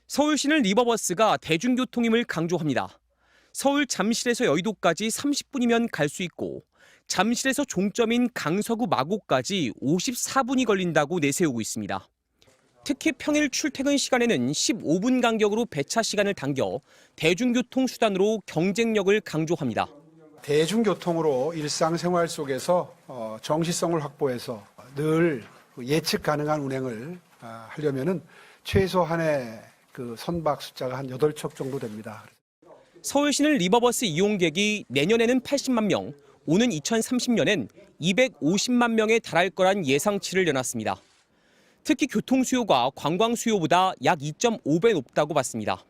서울시는 리버버스가 대중교통임을 강조합니다. 서울 잠실에서 여의도까지 30분이면 갈 수 있고 잠실에서 종점인 강서구 마곡까지 54분이 걸린다고 내세우고 있습니다. 특히 평일 출퇴근 시간에는 15분 간격으로 배차 시간을 당겨 대중교통 수단으로 경쟁력을 강조합니다. 대중교통으로 일상생활 속에서 정시성을 확보해서 늘 예측 가능한 운행을 하려면은 최소 한 해 그 선박 숫자가 한 8척 정도 됩니다. 서울시는 리버버스 이용객이 내년에는 80만 명, 오는 2030년엔 250만 명에 달할 거란 예상치를 내놨습니다. 특히 교통 수요가 관광 수요보다 약 2.5배 높다고 봤습니다.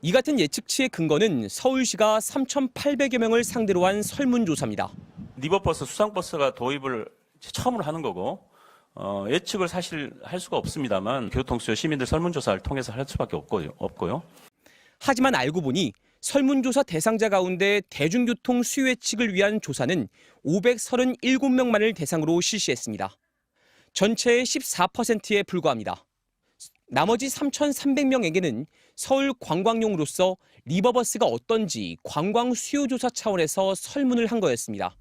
이 같은 예측치의 근거는 서울시가 3,800여 명을 상대로 한 설문조사입니다. 리버버스, 수상버스가 도입을 처음으로 하는 거고 예측을 사실 할 수가 없습니다만 교통수요 시민들 설문조사를 통해서 할 수밖에 없고요. 하지만 알고 보니 설문조사 대상자 가운데 대중교통 수요 예측을 위한 조사는 537명만을 대상으로 실시했습니다. 전체의 14%에 불과합니다. 나머지 3,300명에게는 서울 관광용으로서 리버버스가 어떤지 관광 수요 조사 차원에서 설문을 한 거였습니다.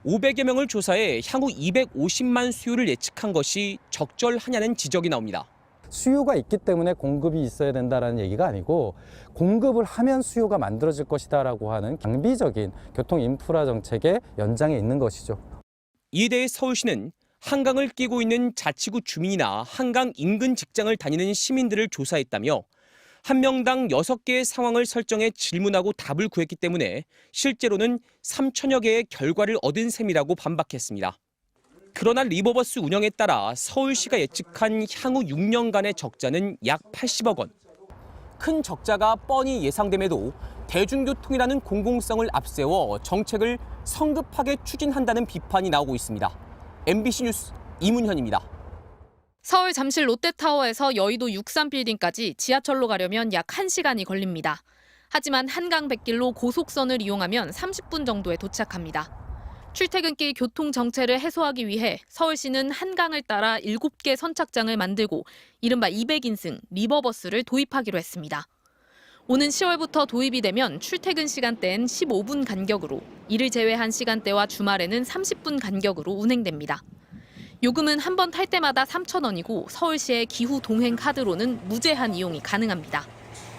500여 명을 조사해 향후 250만 수요를 예측한 것이 적절하냐는 지적이 나옵니다. 수요가 있기 때문에 공급이 있어야 된다는 얘기가 아니고 공급을 하면 수요가 만들어질 것이다라고 하는 장비적인 교통 인프라 정책의 연장에 있는 것이죠. 이에 대해 서울시는 한강을 끼고 있는 자치구 주민이나 한강 인근 직장을 다니는 시민들을 조사했다며 한 명당 6개의 상황을 설정해 질문하고 답을 구했기 때문에 실제로는 3천여 개의 결과를 얻은 셈이라고 반박했습니다. 그러나 리버버스 운영에 따라 서울시가 예측한 향후 6년간의 적자는 약 80억 원. 큰 적자가 뻔히 예상됨에도 대중교통이라는 공공성을 앞세워 정책을 성급하게 추진한다는 비판이 나오고 있습니다. MBC 뉴스 이문현입니다. 서울 잠실 롯데타워에서 여의도 63빌딩까지 지하철로 가려면 약 1시간이 걸립니다. 하지만 한강 백길로 고속선을 이용하면 30분 정도에 도착합니다. 출퇴근길 교통 정체를 해소하기 위해 서울시는 한강을 따라 7개 선착장을 만들고 이른바 200인승 리버버스를 도입하기로 했습니다. 오는 10월부터 도입이 되면 출퇴근 시간대엔 15분 간격으로 이를 제외한 시간대와 주말에는 30분 간격으로 운행됩니다. 요금은 한 번 탈 때마다 3,000원이고 서울시의 기후 동행 카드로는 무제한 이용이 가능합니다.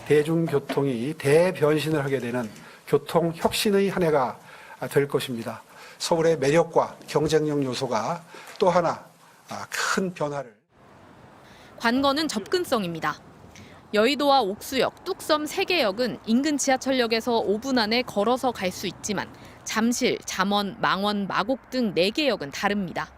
대중교통이 대변신을 하게 되는 교통 혁신의 한 해가 될 것입니다. 서울의 매력과 경쟁력 요소가 또 하나 큰 변화를. 관건은 접근성입니다. 여의도와 옥수역, 뚝섬 3개역은 인근 지하철역에서 5분 안에 걸어서 갈 수 있지만 잠실, 잠원, 망원, 마곡 등 4개 역은 다릅니다.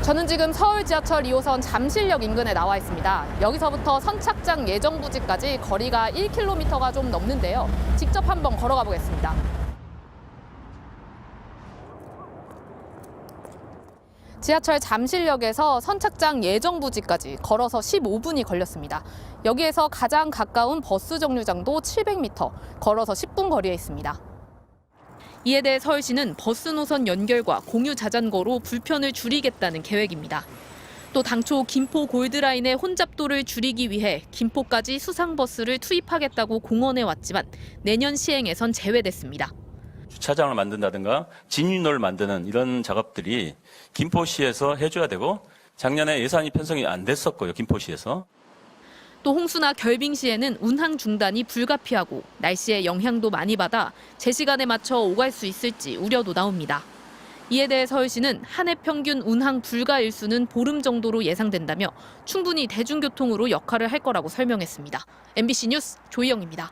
저는 지금 서울 지하철 2호선 잠실역 인근에 나와 있습니다. 여기서부터 선착장 예정부지까지 거리가 1km가 좀 넘는데요. 직접 한번 걸어가 보겠습니다. 지하철 잠실역에서 선착장 예정부지까지 걸어서 15분이 걸렸습니다. 여기에서 가장 가까운 버스 정류장도 700m, 걸어서 10분 거리에 있습니다. 이에 대해 서울시는 버스 노선 연결과 공유 자전거로 불편을 줄이겠다는 계획입니다. 또 당초 김포 골드라인의 혼잡도를 줄이기 위해 김포까지 수상버스를 투입하겠다고 공언해 왔지만 내년 시행에선 제외됐습니다. 주차장을 만든다든가 진입로를 만드는 이런 작업들이 김포시에서 해줘야 되고 작년에 예산이 편성이 안 됐었고요. 김포시에서. 또 홍수나 결빙 시에는 운항 중단이 불가피하고 날씨의 영향도 많이 받아 제 시간에 맞춰 오갈 수 있을지 우려도 나옵니다. 이에 대해 서울시는 한 해 평균 운항 불가 일수는 보름 정도로 예상된다며 충분히 대중교통으로 역할을 할 거라고 설명했습니다. MBC 뉴스 조희영입니다.